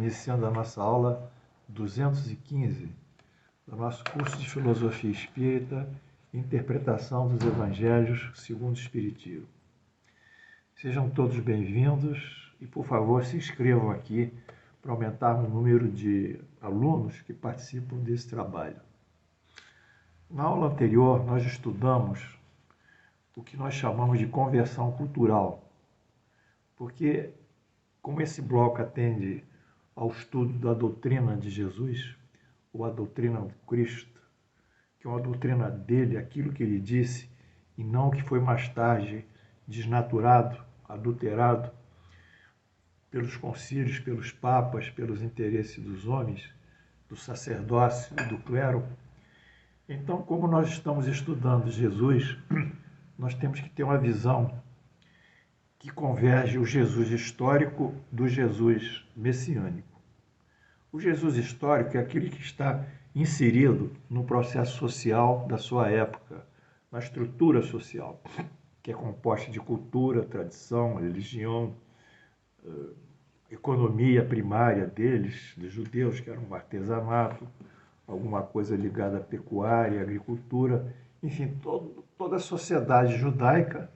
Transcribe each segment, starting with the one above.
iniciando a nossa aula 215 do nosso curso de Filosofia Espírita, Interpretação dos Evangelhos segundo o Espiritismo. Sejam todos bem-vindos e, por favor, se inscrevam aqui para aumentar o número de alunos que participam desse trabalho. Na aula anterior, nós estudamos o que nós chamamos de conversão cultural, porque, como esse bloco atende ao estudo da doutrina de Jesus, ou a doutrina do Cristo, que é uma doutrina dele, aquilo que ele disse, e não o que foi mais tarde desnaturado, adulterado pelos concílios, pelos papas, pelos interesses dos homens, do sacerdócio e do clero. Então, como nós estamos estudando Jesus, nós temos que ter uma visão que converge o Jesus histórico do Jesus messiânico. O Jesus histórico é aquele que está inserido no processo social da sua época, na estrutura social, que é composta de cultura, tradição, religião, economia primária deles, dos judeus, que era um artesanato, alguma coisa ligada à pecuária, agricultura, enfim, toda a sociedade judaica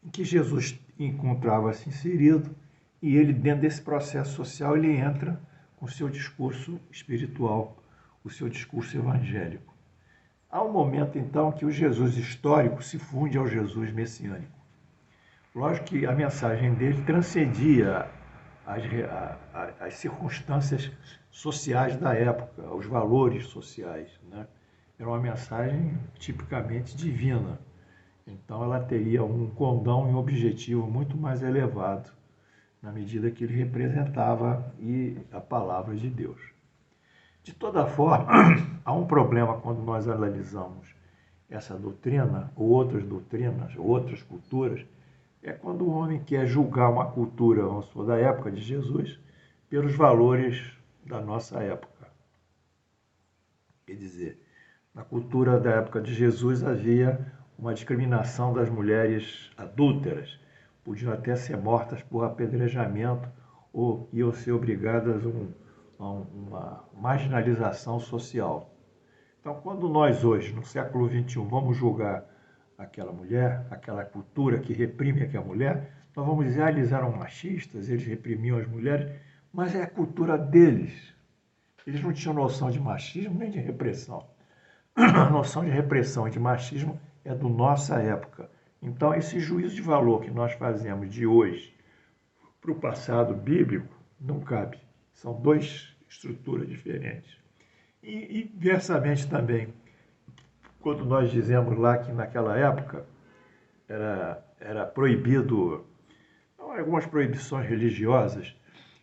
em que Jesus encontrava-se inserido, e ele, dentro desse processo social, ele entra com o seu discurso espiritual, o seu discurso evangélico. Há um momento, então, que o Jesus histórico se funde ao Jesus messiânico. Lógico que a mensagem dele transcendia as circunstâncias sociais da época, os valores sociais, né? Era uma mensagem tipicamente divina. Então, ela teria um condão e um objetivo muito mais elevado, na medida que ele representava a palavra de Deus. De toda forma, há um problema quando nós analisamos essa doutrina, ou outras doutrinas, ou outras culturas, é quando o homem quer julgar uma cultura, vamos supor, da época de Jesus, pelos valores da nossa época. Quer dizer, na cultura da época de Jesus havia uma discriminação das mulheres adúlteras, podiam até ser mortas por apedrejamento ou iam ser obrigadas a uma marginalização social. Então, quando nós hoje, no século XXI, vamos julgar aquela mulher, aquela cultura que reprime aquela mulher, nós vamos dizer, eles eram machistas, eles reprimiam as mulheres, mas é a cultura deles. Eles não tinham noção de machismo nem de repressão. A noção de repressão e de machismo é da nossa época. Então, esse juízo de valor que nós fazemos de hoje para o passado bíblico não cabe. São duas estruturas diferentes. E inversamente também, quando nós dizemos lá que naquela época era proibido, algumas proibições religiosas,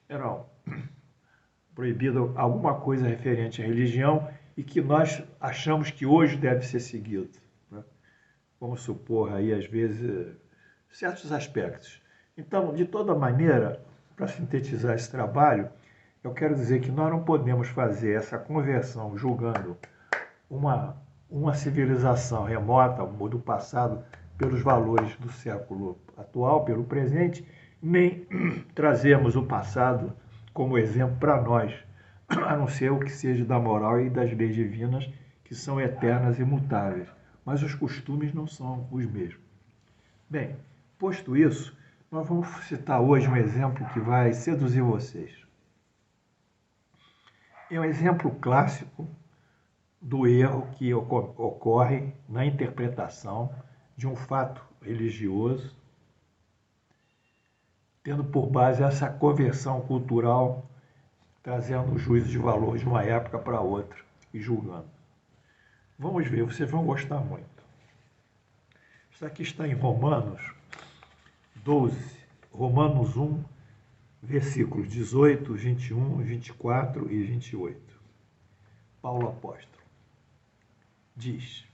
eram proibido alguma coisa referente à religião e que nós achamos que hoje deve ser seguido, né? Vamos supor aí, às vezes, certos aspectos. Então, de toda maneira, para sintetizar esse trabalho, eu quero dizer que nós não podemos fazer essa conversão julgando uma civilização remota do passado pelos valores do século atual, pelo presente, nem trazermos o passado como exemplo para nós, a não ser o que seja da moral e das leis divinas, que são eternas e imutáveis, mas os costumes não são os mesmos. Bem, posto isso, nós vamos citar hoje um exemplo que vai seduzir vocês. É um exemplo clássico do erro que ocorre na interpretação de um fato religioso, tendo por base essa conversão cultural, trazendo o juízo de valor de uma época para outra e julgando. Vamos ver, vocês vão gostar muito. Isso aqui está em Romanos 12, Romanos 1, versículos 18, 21, 24 e 28. Paulo apóstolo diz: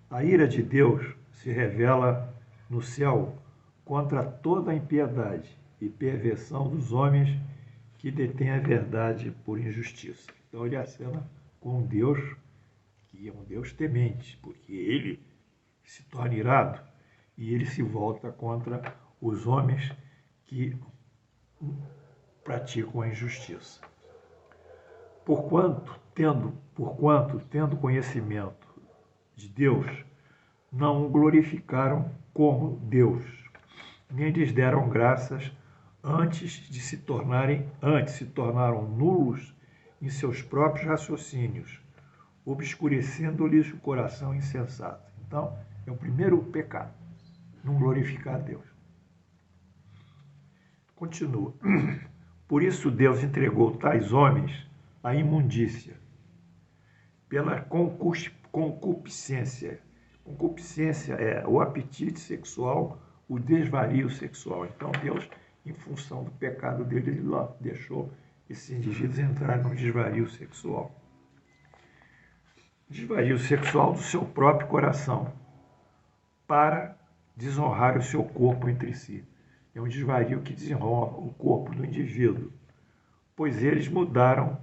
a ira de Deus se revela no céu contra toda a impiedade e perversão dos homens que detêm a verdade por injustiça. Então ele acena com um Deus que é um Deus temente, porque ele se torna irado e ele se volta contra os homens que praticam a injustiça. Porquanto, tendo conhecimento de Deus, não o glorificaram como Deus, nem lhes deram graças, antes se tornaram nulos em seus próprios raciocínios, obscurecendo-lhes o coração insensato. Então, é o primeiro pecado, não glorificar a Deus. Continua. Por isso Deus entregou tais homens à imundícia, pela concupiscência. Concupiscência é o apetite sexual, o desvario sexual. Então Deus, em função do pecado dele, ele lá deixou esses indivíduos entrarem no desvario sexual. Desvario sexual do seu próprio coração, para desonrar o seu corpo entre si. É um desvario que desonra o corpo do indivíduo, pois eles mudaram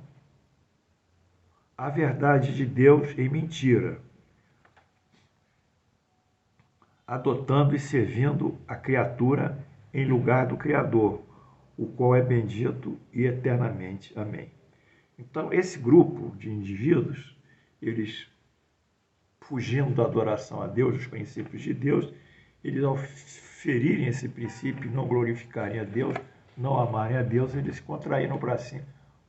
a verdade de Deus em mentira, adotando e servindo a criatura em lugar do Criador, o qual é bendito e eternamente. Amém. Então, esse grupo de indivíduos, eles, fugindo da adoração a Deus, dos princípios de Deus, eles, ao ferirem esse princípio e não glorificarem a Deus, não amarem a Deus, eles contraíram para si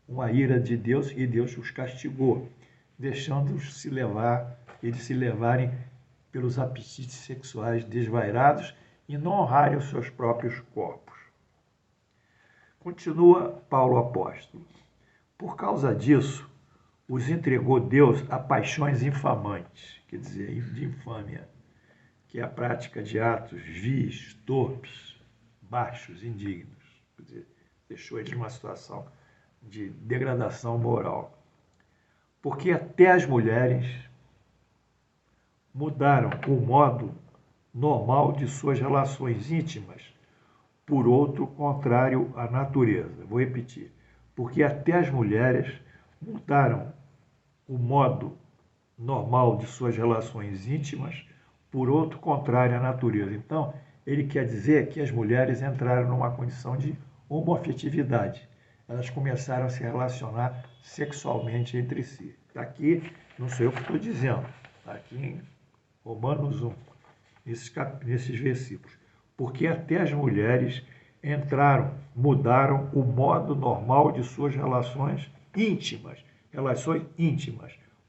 uma ira de Deus e Deus os castigou, deixando-os se levarem pelos apetites sexuais desvairados e não honrarem os seus próprios corpos. Continua Paulo apóstolo. Por causa disso, os entregou Deus a paixões infamantes, quer dizer, de infâmia, que é a prática de atos vis, torpes, baixos, indignos. Quer dizer, deixou eles numa situação de degradação moral. Porque até as mulheres mudaram o modo normal de suas relações íntimas por outro contrário à natureza. Vou repetir. Porque até as mulheres mudaram o modo normal de suas relações íntimas por outro contrário à natureza. Então, ele quer dizer que as mulheres entraram numa condição de homoafetividade. Elas começaram a se relacionar sexualmente entre si. Está aqui, não sou eu que estou dizendo, está aqui em Romanos 1, nesses versículos. Porque até as mulheres mudaram o modo normal de suas relações íntimas,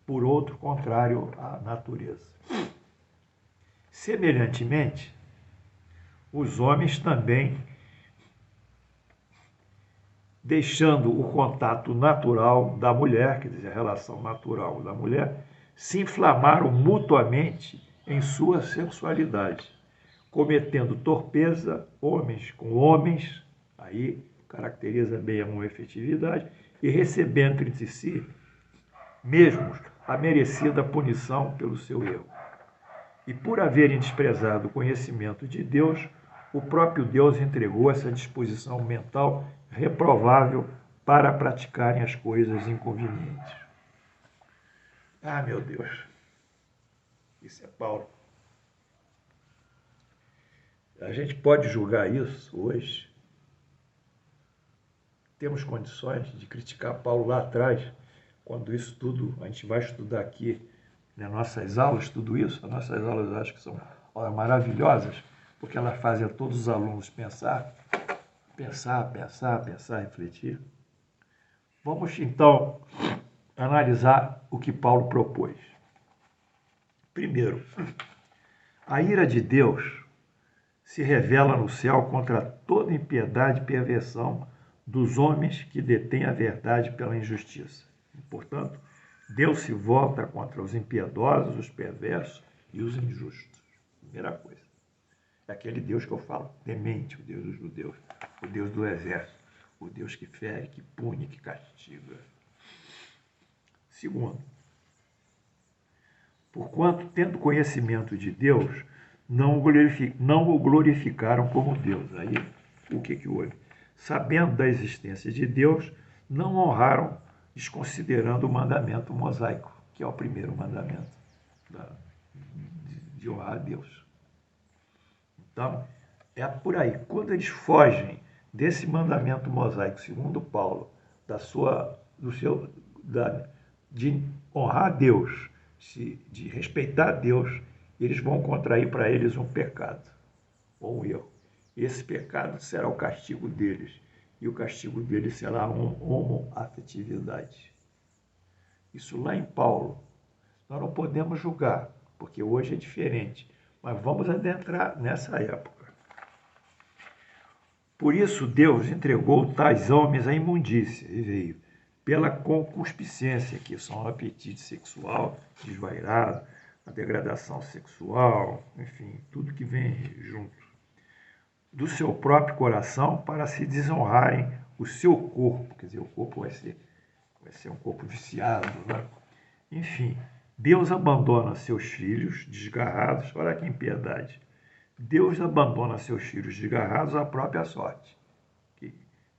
por outro contrário à natureza. Semelhantemente, os homens também, deixando o contato natural da mulher, quer dizer, a relação natural da mulher, se inflamaram mutuamente em sua sexualidade, cometendo torpeza, homens com homens, aí caracteriza bem a homoafetividade, e recebendo entre si mesmos a merecida punição pelo seu erro. E por haverem desprezado o conhecimento de Deus, o próprio Deus entregou essa disposição mental reprovável para praticarem as coisas inconvenientes. Ah, meu Deus, isso é Paulo. A gente pode julgar isso hoje. Temos condições de criticar Paulo lá atrás, quando isso tudo, a gente vai estudar aqui nas nossas aulas, tudo isso. As nossas aulas eu acho que são maravilhosas, porque elas fazem a todos os alunos pensar, refletir. Vamos, então, analisar o que Paulo propôs. Primeiro, a ira de Deus se revela no céu contra toda impiedade e perversão dos homens que detêm a verdade pela injustiça. Portanto, Deus se volta contra os impiedosos, os perversos e os injustos. Primeira coisa. É aquele Deus que eu falo, temente, o Deus dos judeus, o Deus do exército, o Deus que fere, que pune, que castiga. Segundo, porquanto, tendo conhecimento de Deus, não o glorificaram como Deus. Aí, o que houve? Sabendo da existência de Deus, não honraram, desconsiderando o mandamento mosaico, que é o primeiro mandamento de honrar a Deus. Então, é por aí. Quando eles fogem desse mandamento mosaico, segundo Paulo, de honrar a Deus, de respeitar a Deus, eles vão contrair para eles um pecado, ou um erro. Esse pecado será o castigo deles, e o castigo deles será uma homoafetividade. Isso lá em Paulo. Nós não podemos julgar, porque hoje é diferente, mas vamos adentrar nessa época. Por isso Deus entregou tais homens à imundícia, e veio pela concupiscência, que são o apetite sexual desvairado, a degradação sexual, enfim, tudo que vem junto, do seu próprio coração, para se desonrarem o seu corpo. Quer dizer, o corpo vai ser um corpo viciado, né? Enfim, Deus abandona seus filhos desgarrados, olha que impiedade. Deus abandona seus filhos desgarrados à própria sorte, que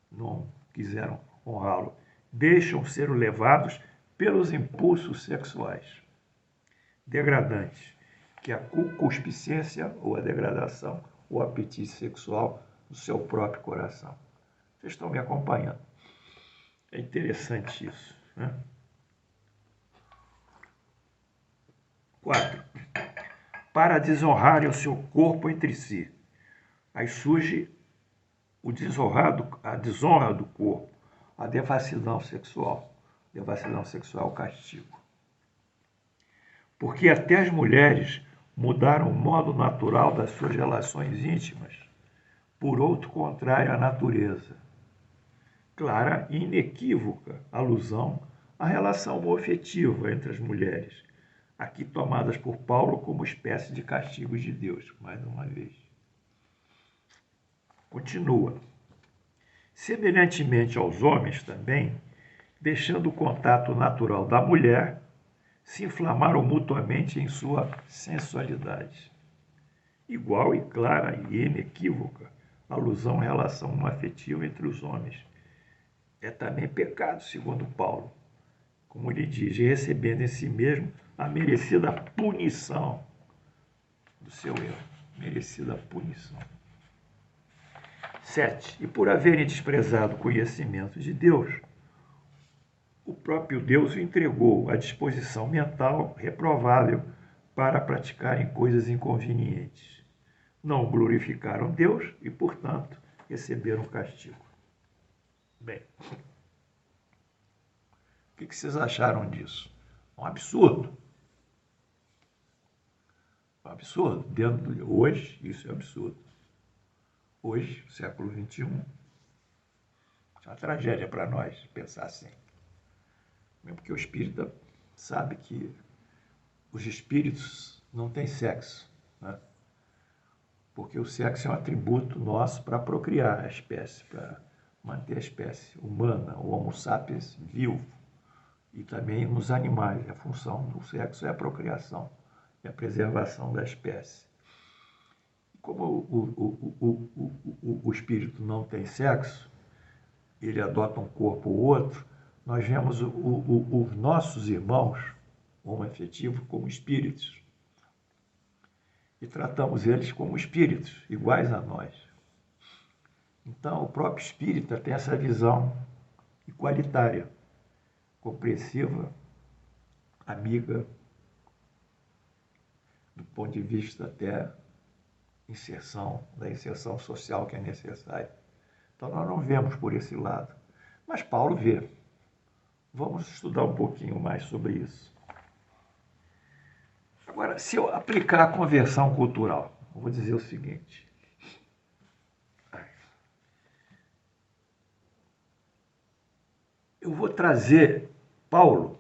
não quiseram honrá-lo. Deixam ser levados pelos impulsos sexuais degradantes, que a concupiscência ou a degradação, o apetite sexual do seu próprio coração. Vocês estão me acompanhando? É interessante isso, né? 4. Para desonrarem o seu corpo entre si. Aí surge a desonra do corpo, a devassidão sexual. Devassidão sexual é o castigo. Porque até as mulheres mudaram o modo natural das suas relações íntimas por outro contrário à natureza. Clara e inequívoca alusão à relação homoafetiva entre as mulheres, aqui tomadas por Paulo como espécie de castigos de Deus, mais uma vez. Continua. Semelhantemente aos homens também, deixando o contato natural da mulher, se inflamaram mutuamente em sua sensualidade. Igual e clara e inequívoca alusão à relação afetiva entre os homens. É também pecado, segundo Paulo, como ele diz, recebendo em si mesmo a merecida punição do seu erro. Merecida punição. 7. E por haverem desprezado o conhecimento de Deus, o próprio Deus o entregou à disposição mental reprovável para praticarem coisas inconvenientes. Não glorificaram Deus e, portanto, receberam castigo. Bem, o que vocês acharam disso? Um absurdo. Um absurdo. Hoje, isso é absurdo. Hoje, século XXI, é uma tragédia para nós pensar assim. Mesmo porque o espírita sabe que os espíritos não têm sexo, né? Porque o sexo é um atributo nosso para procriar a espécie, para manter a espécie humana, o Homo sapiens vivo. E também nos animais, a função do sexo é a procriação, é a preservação da espécie. Como o espírito não tem sexo, ele adota um corpo ou outro, nós vemos os nossos irmãos homoafetivos como espíritos. E tratamos eles como espíritos, iguais a nós. Então, o próprio espírita tem essa visão igualitária, compreensiva, amiga, do ponto de vista até da inserção social que é necessária. Então, nós não vemos por esse lado. Mas Paulo vê. Vamos estudar um pouquinho mais sobre isso. Agora, se eu aplicar a conversão cultural, eu vou dizer o seguinte. Eu vou trazer Paulo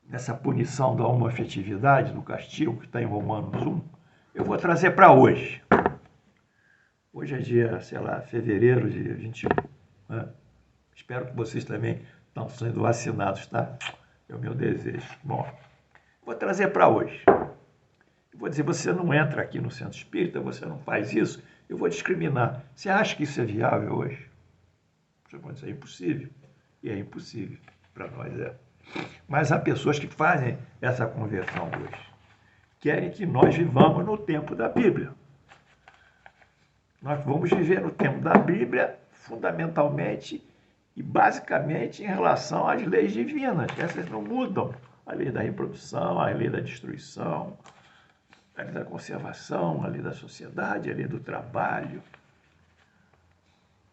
nessa punição da homoafetividade, do castigo que está em Romanos 1, eu vou trazer para hoje. Hoje é dia, fevereiro de 21. Né? Espero que vocês também estão sendo vacinados, tá? É o meu desejo. Bom, vou trazer para hoje. Eu vou dizer, você não entra aqui no centro espírita, você não faz isso, eu vou discriminar. Você acha que isso é viável hoje? Você pode dizer, é impossível. E é impossível, para nós é. Mas há pessoas que fazem essa conversão hoje. Querem que nós vivamos no tempo da Bíblia. Nós vamos viver no tempo da Bíblia, fundamentalmente e basicamente em relação às leis divinas. Essas não mudam. A lei da reprodução, a lei da destruição, a lei da conservação, a lei da sociedade, a lei do trabalho,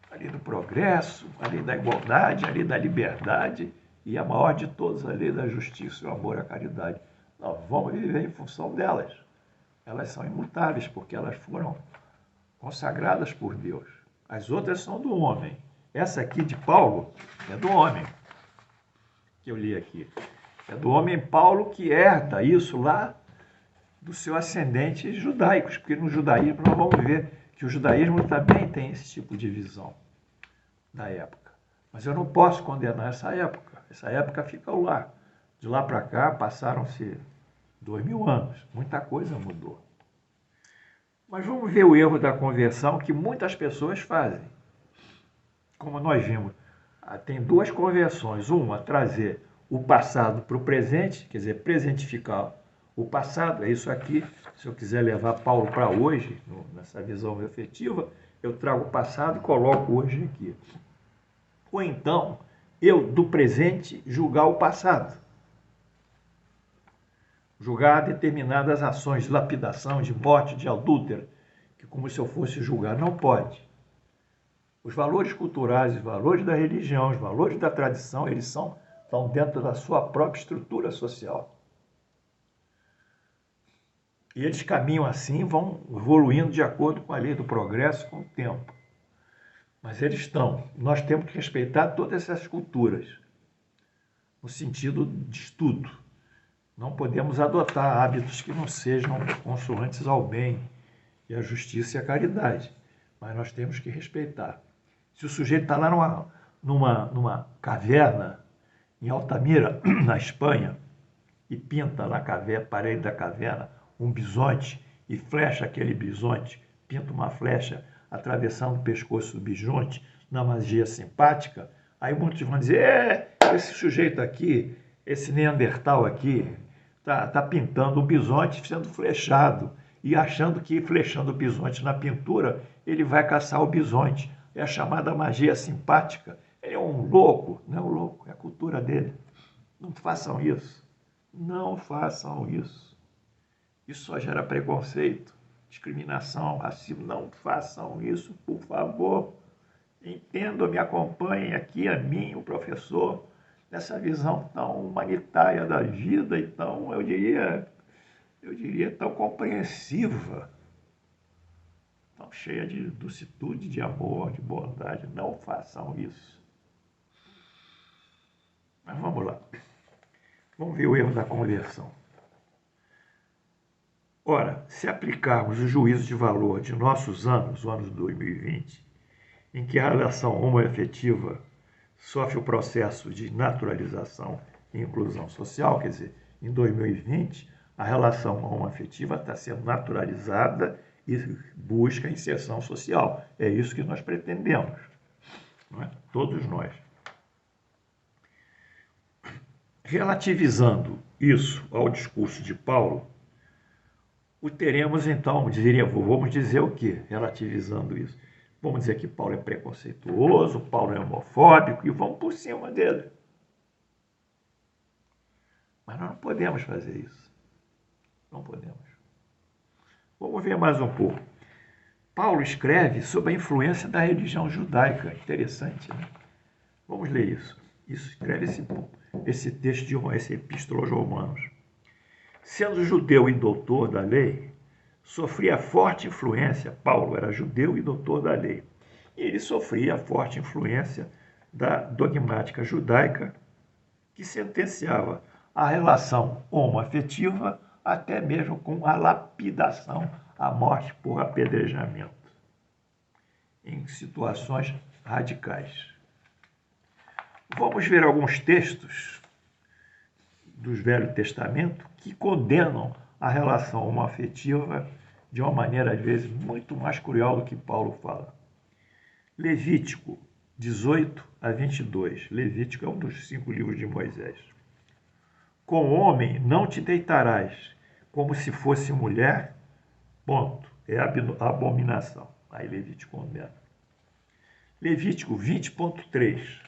a lei do progresso, a lei da igualdade, a lei da liberdade e a maior de todas, a lei da justiça, o amor e a caridade. Nós vamos viver em função delas. Elas são imutáveis porque elas foram consagradas por Deus. As outras são do homem. Essa aqui de Paulo é do homem, que eu li aqui. É do homem Paulo que herda isso lá do seu ascendente judaicos, porque no judaísmo nós vamos ver que o judaísmo também tem esse tipo de visão da época. Mas eu não posso condenar essa época. Essa época ficou lá. De lá para cá passaram-se 2000 anos. Muita coisa mudou. Mas vamos ver o erro da conversão que muitas pessoas fazem. Como nós vimos, tem duas conversões. Uma, trazer o passado para o presente, quer dizer, presentificar o passado. É isso aqui. Se eu quiser levar Paulo para hoje, nessa visão efetiva, eu trago o passado e coloco hoje aqui. Ou então, eu, do presente, julgar o passado. Julgar determinadas ações de lapidação, de morte, de adúltero, que como se eu fosse julgar, não pode. Os valores culturais, os valores da religião, os valores da tradição, eles estão dentro da sua própria estrutura social. E eles caminham assim, vão evoluindo de acordo com a lei do progresso, com o tempo. Mas eles estão. Nós temos que respeitar todas essas culturas, no sentido de estudo. Não podemos adotar hábitos que não sejam consoantes ao bem e à justiça e à caridade. Mas nós temos que respeitar. Se o sujeito está lá numa caverna, em Altamira, na Espanha, e pinta na parede da caverna um bisonte e flecha aquele bisonte, pinta uma flecha atravessando o pescoço do bisonte na magia simpática, aí muitos vão dizer, esse sujeito aqui, esse Neandertal aqui, tá pintando um bisonte sendo flechado e achando que flechando o bisonte na pintura, ele vai caçar o bisonte. É a chamada magia simpática. Ele é um louco, não é um louco, é a cultura dele. Não façam isso. Não façam isso. Isso só gera preconceito, discriminação, racismo. Não façam isso, por favor. Entendam, me acompanhem aqui, a mim, o professor, nessa visão tão humanitária da vida e tão, eu diria, tão compreensiva, tão cheia de docilitude, de amor, de bondade. Não façam isso. Mas vamos lá. Vamos ver o erro da conversão. Ora, se aplicarmos o juízo de valor de nossos anos, o ano de 2020, em que a relação homoafetiva sofre o processo de naturalização e inclusão social, quer dizer, em 2020, a relação homoafetiva está sendo naturalizada e busca inserção social. É isso que nós pretendemos, não é? Todos nós. Relativizando isso ao discurso de Paulo, o teremos então, vamos dizer o quê? Relativizando isso. Vamos dizer que Paulo é preconceituoso, Paulo é homofóbico e vamos por cima dele. Mas nós não podemos fazer isso. Não podemos. Vamos ver mais um pouco. Paulo escreve sobre a influência da religião judaica. Interessante, né? Vamos ler isso. Isso escreve esse texto, essa epístola aos Romanos. Sendo judeu e doutor da lei, sofria forte influência. Paulo era judeu e doutor da lei. E ele sofria forte influência da dogmática judaica que sentenciava a relação homoafetiva até mesmo com a lapidação, a morte por apedrejamento, em situações radicais. Vamos ver alguns textos do Velho Testamento que condenam a relação homoafetiva de uma maneira, às vezes, muito mais cruel do que Paulo fala. Levítico 18 a 22. Levítico é um dos 5 livros de Moisés. Com homem não te deitarás, como se fosse mulher, ponto. É abominação. Aí Levítico condena. Levítico 20.3.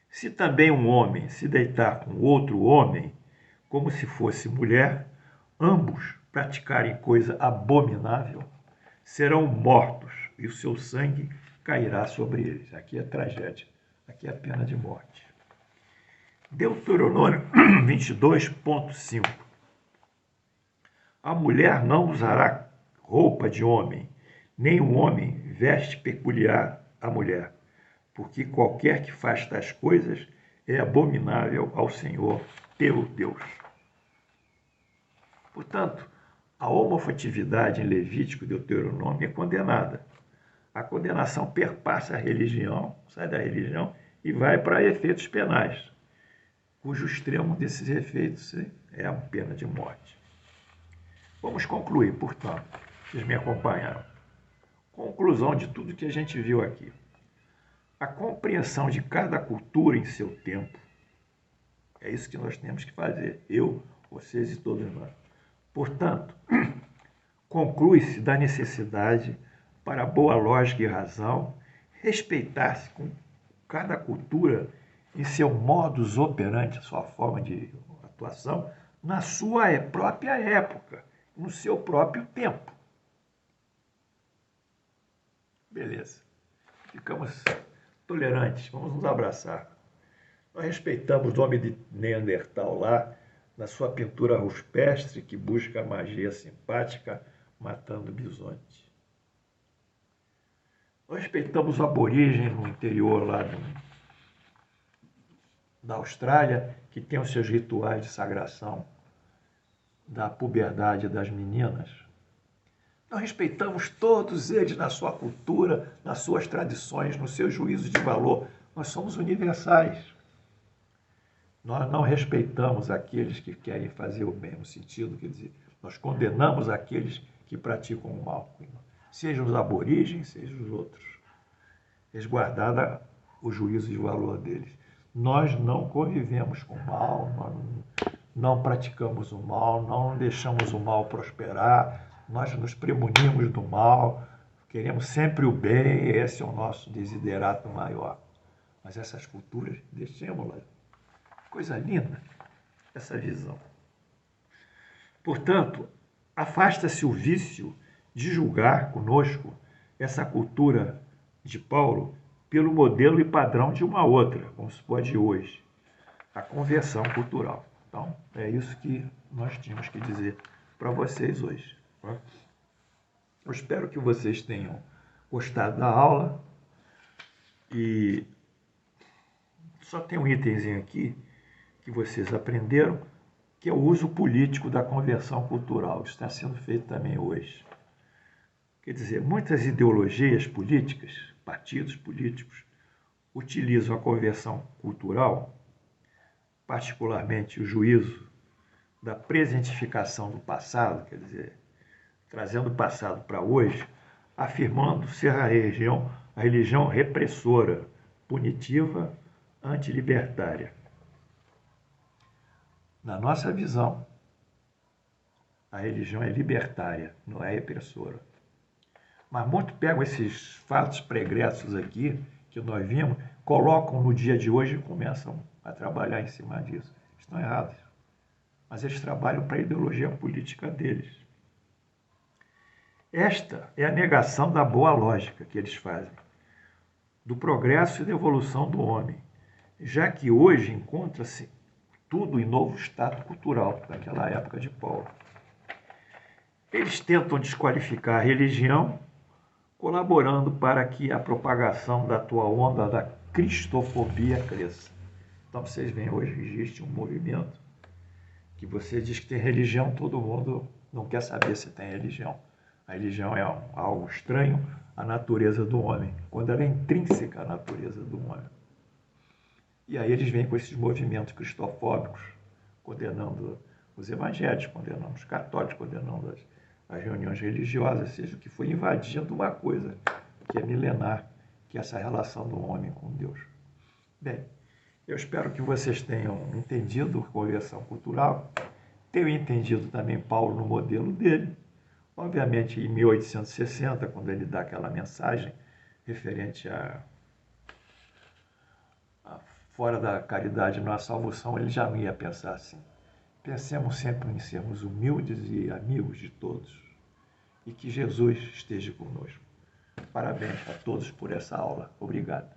Se também um homem se deitar com outro homem, como se fosse mulher, ambos praticarem coisa abominável, serão mortos e o seu sangue cairá sobre eles. Aqui é tragédia, aqui é a pena de morte. Deuteronômio 22.5. A mulher não usará roupa de homem, nem o homem veste peculiar à mulher, porque qualquer que faz tais coisas é abominável ao Senhor teu Deus. Portanto, a homoafetividade em Levítico e Deuteronômio é condenada. A condenação perpassa a religião, sai da religião e vai para efeitos penais, cujo extremo desses efeitos é a pena de morte. Vamos concluir, portanto. Vocês me acompanharam. Conclusão de tudo que a gente viu aqui. A compreensão de cada cultura em seu tempo. É isso que nós temos que fazer. Eu, vocês e todos nós. Portanto, conclui-se da necessidade, para boa lógica e razão, respeitar-se com cada cultura em seu modus operandi, sua forma de atuação, na sua própria época, no seu próprio tempo. Beleza. Ficamos tolerantes, vamos nos abraçar. Nós respeitamos o homem de Neandertal lá, na sua pintura rupestre, que busca a magia simpática, matando bisonte. Nós respeitamos o aborígene no interior lá da Austrália, que tem os seus rituais de sagração da puberdade das meninas. Nós respeitamos todos eles na sua cultura, nas suas tradições, no seu juízo de valor. Nós somos universais. Nós não respeitamos aqueles que querem fazer o bem, no sentido, quer dizer, nós condenamos aqueles que praticam o mal, sejam os aborígenes, sejam os outros, resguardada o juízo de valor deles. Nós não convivemos com o mal, nós não praticamos o mal, não deixamos o mal prosperar, nós nos premunimos do mal, queremos sempre o bem, esse é o nosso desiderato maior. Mas essas culturas, deixemos-las. Coisa linda, essa visão. Portanto, afasta-se o vício de julgar conosco essa cultura de Paulo pelo modelo e padrão de uma outra, como se pode hoje, a conversão cultural. Então, é isso que nós tínhamos que dizer para vocês hoje. Eu espero que vocês tenham gostado da aula e só tem um itemzinho aqui que vocês aprenderam, que é o uso político da conversão cultural. Isso está sendo feito também hoje. Quer dizer, muitas ideologias políticas, partidos políticos, utilizam a conversão cultural, particularmente o juízo da presentificação do passado, quer dizer, trazendo o passado para hoje, afirmando ser a religião repressora, punitiva, antilibertária. Na nossa visão, a religião é libertária, não é repressora. Mas muitos pegam esses fatos pregressos aqui, que nós vimos, colocam no dia de hoje e começam a trabalhar em cima disso. Estão errados. Mas eles trabalham para a ideologia política deles. Esta é a negação da boa lógica que eles fazem, do progresso e da evolução do homem, já que hoje encontra-se tudo em novo status cultural, daquela época de Paulo. Eles tentam desqualificar a religião, colaborando para que a propagação da atual onda da cristofobia cresça. Então, vocês veem, hoje existe um movimento que você diz que tem religião, todo mundo não quer saber se tem religião. A religião é algo estranho à natureza do homem, quando ela é intrínseca à natureza do homem. E aí eles vêm com esses movimentos cristofóbicos, condenando os evangélicos, condenando os católicos, condenando as reuniões religiosas, seja o que foi, invadindo uma coisa que é milenar, que é essa relação do homem com Deus. Bem, eu espero que vocês tenham entendido a conversão cultural, tenham entendido também Paulo no modelo dele, Obviamente, em 1860, quando ele dá aquela mensagem referente a fora da caridade não há salvação, ele já não ia pensar assim. Pensemos sempre em sermos humildes e amigos de todos e que Jesus esteja conosco. Parabéns a todos por essa aula. Obrigado.